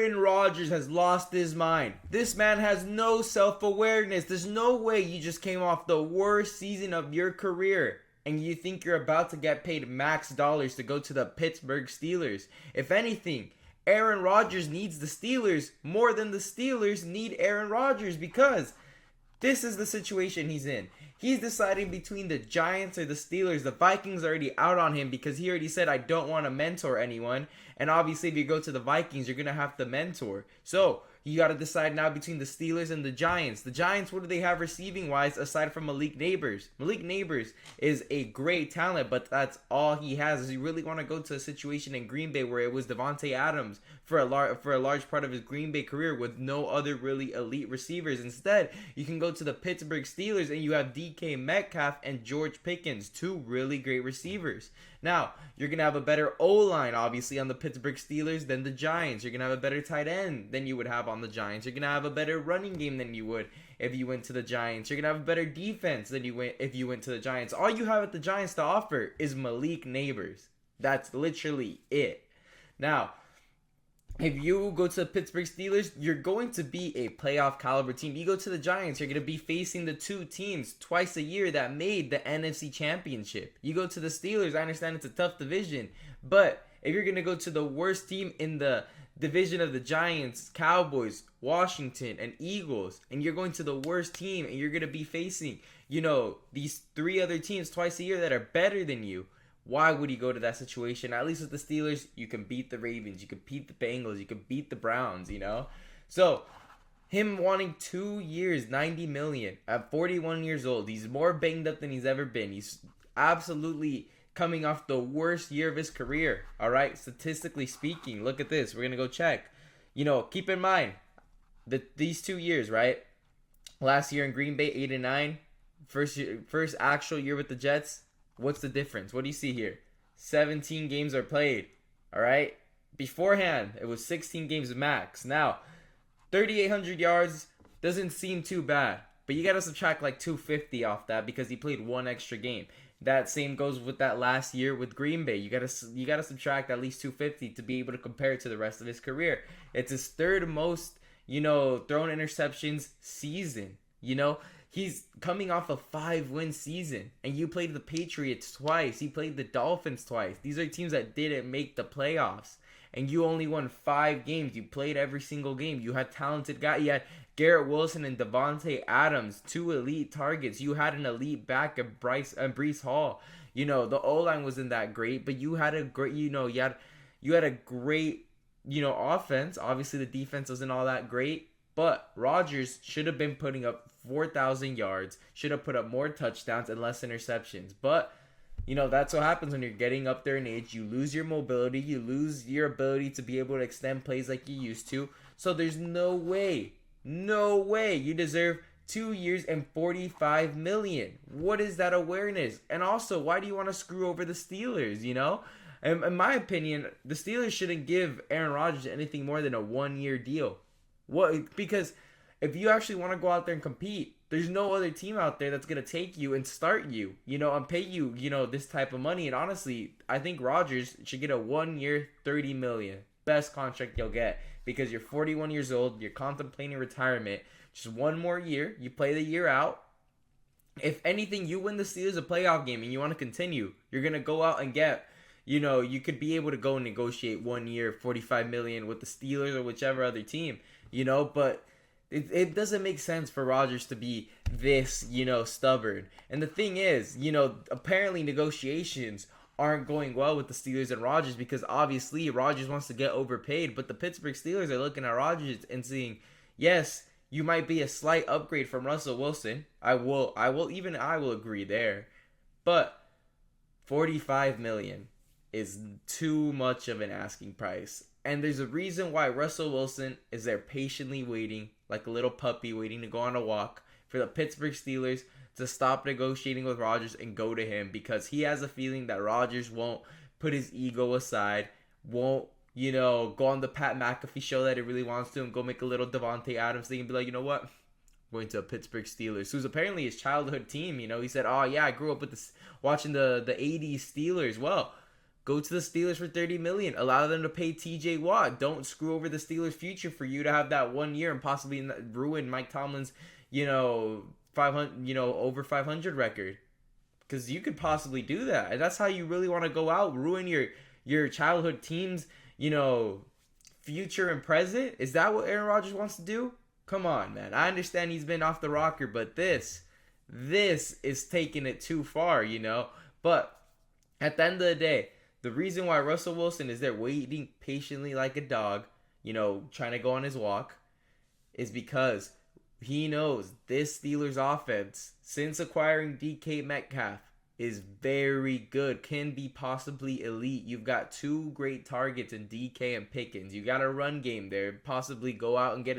Aaron Rodgers has lost his mind. This man has no self-awareness. There's no way you just came off the worst season of your career and you think you're about to get paid max dollars to go to the Pittsburgh Steelers. If anything, Aaron Rodgers needs the Steelers more than the Steelers need Aaron Rodgers, because this is the situation he's in. He's deciding between the Giants or the Steelers. The Vikings are already out on him because he already said, I don't want to mentor anyone. And obviously, if you go to the Vikings, you're going to have to mentor. So, you got to decide now between the Steelers and the Giants. The Giants, what do they have receiving-wise aside from Malik Nabers? Malik Nabers is a great talent, but that's all he has. Does he really want to go to a situation in Green Bay where it was Devontae Adams for a large part of his Green Bay career with no other really elite receivers? Instead, you can go to the Pittsburgh Steelers and you have DK Metcalf and George Pickens, two really great receivers. Now, you're going to have a better O-line, obviously, on the Pittsburgh Steelers than the Giants. You're going to have a better tight end than you would have on the Giants. You're going to have a better running game than you would if you went to the Giants. You're going to have a better defense than if you went to the Giants. All you have at the Giants to offer is Malik Nabers. That's literally it. Now, if you go to the Pittsburgh Steelers, you're going to be a playoff caliber team. You go to the Giants, you're going to be facing the two teams twice a year that made the NFC Championship. You go to the Steelers, I understand it's a tough division, but if you're going to go to the worst team in the division of the Giants, Cowboys, Washington, and Eagles, and you're going to the worst team and you're going to be facing, these three other teams twice a year that are better than you, why would you go to that situation? At least with the Steelers, you can beat the Ravens, you can beat the Bengals, you can beat the Browns, So, him wanting 2 years, $90 million at 41 years old, he's more banged up than he's ever been. He's absolutely coming off the worst year of his career, all right? Statistically speaking, look at this. We're going to go check. Keep in mind that these 2 years, right? Last year in Green Bay, 8-9. First actual year with the Jets. What's the difference? What do you see here? 17 games are played. All right? Beforehand, it was 16 games max. Now, 3,800 yards doesn't seem too bad. But you got to subtract like 250 off that because he played one extra game. That same goes with that last year with Green Bay. You got to subtract at least 250 to be able to compare it to the rest of his career. It's his third most, thrown interceptions season. He's coming off a 5-win season, and you played the Patriots twice. He played the Dolphins twice. These are teams that didn't make the playoffs, and you only won 5 games. You played every single game. You had talented guys. You had Garrett Wilson and Devontae Adams, 2 elite targets. You had an elite back of Breece Hall. The O-line wasn't that great, but you had a great, you had a great, offense. Obviously, the defense wasn't all that great. But Rodgers should have been putting up 4,000 yards, should have put up more touchdowns and less interceptions. But, that's what happens when you're getting up there in age. You lose your mobility. You lose your ability to be able to extend plays like you used to. So there's no way you deserve 2 years and $45 million. What is that awareness? And also, why do you want to screw over the Steelers, In my opinion, the Steelers shouldn't give Aaron Rodgers anything more than a 1-year deal. What? Because if you actually want to go out there and compete, there's no other team out there that's going to take you and start you, and pay you, this type of money. And honestly, I think Rodgers should get a 1-year, $30 million. Best contract you'll get because you're 41 years old. You're contemplating retirement. Just 1 more year. You play the year out. If anything, you win the Steelers a playoff game and you want to continue, you're going to go out and get, you could be able to go and negotiate 1 year, $45 million with the Steelers or whichever other team. But it doesn't make sense for Rodgers to be this, stubborn. And the thing is, apparently negotiations aren't going well with the Steelers and Rodgers because obviously Rodgers wants to get overpaid, but the Pittsburgh Steelers are looking at Rodgers and saying, yes, you might be a slight upgrade from Russell Wilson. I will agree there. But $45 million is too much of an asking price. And there's a reason why Russell Wilson is there patiently waiting, like a little puppy waiting to go on a walk, for the Pittsburgh Steelers to stop negotiating with Rodgers and go to him, because he has a feeling that Rodgers won't put his ego aside, won't, go on the Pat McAfee show that he really wants to and go make a little Devontae Adams thing and be like, you know what? I'm going to Pittsburgh Steelers, who's apparently his childhood team. He said, oh yeah, I grew up with watching the 80s Steelers. Well, Go to the Steelers for $30 million. Allow them to pay TJ Watt. Don't screw over the Steelers' future for you to have that 1 year and possibly ruin Mike Tomlin's, 500, over 500 record. Because you could possibly do that. And that's how you really want to go out, ruin your childhood team's, future and present. Is that what Aaron Rodgers wants to do? Come on, man. I understand he's been off the rocker, but this is taking it too far, But at the end of the day, the reason why Russell Wilson is there waiting patiently like a dog, trying to go on his walk, is because he knows this Steelers offense, since acquiring DK Metcalf, is very good, can be possibly elite. You've got two great targets in DK and Pickens. You got a run game there. Possibly go out and get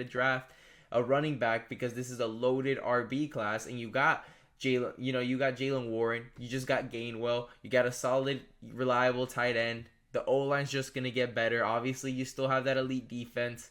a running back, because this is a loaded RB class, and you got Jalen Warren. You just got Gainwell. You got a solid, reliable tight end. The O-line's just going to get better. Obviously, you still have that elite defense.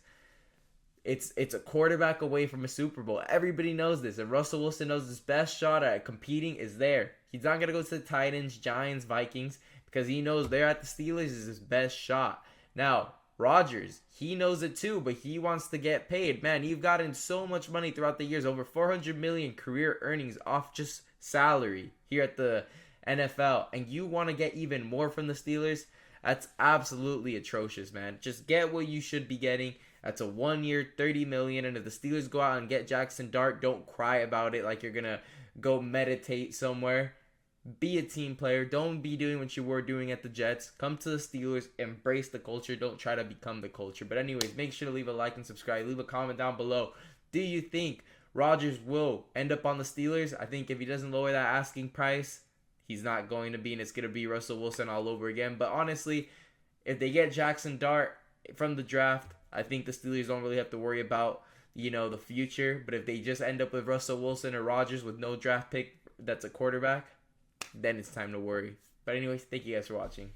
It's a quarterback away from a Super Bowl. Everybody knows this. And Russell Wilson knows his best shot at competing is there. He's not going to go to the Titans, Giants, Vikings, because he knows there at the Steelers is his best shot. Now, Rodgers, he knows it too, but he wants to get paid. Man, you've gotten so much money throughout the years, over $400 million career earnings off just salary here at the NFL, and you want to get even more from the Steelers? That's absolutely atrocious, man. Just get what you should be getting. That's a 1 year, $30 million, and if the Steelers go out and get Jackson Dart, don't cry about it like you're gonna go meditate somewhere. Be a team player. Don't be doing what you were doing at the Jets. Come to the Steelers. Embrace the culture. Don't try to become the culture. But anyways, make sure to leave a like and subscribe. Leave a comment down below. Do you think Rodgers will end up on the Steelers? I think if he doesn't lower that asking price, he's not going to be, and it's going to be Russell Wilson all over again. But honestly, if they get Jackson Dart from the draft, I think the Steelers don't really have to worry about, the future. But if they just end up with Russell Wilson or Rodgers with no draft pick that's a quarterback, then it's time to worry. But anyways, thank you guys for watching.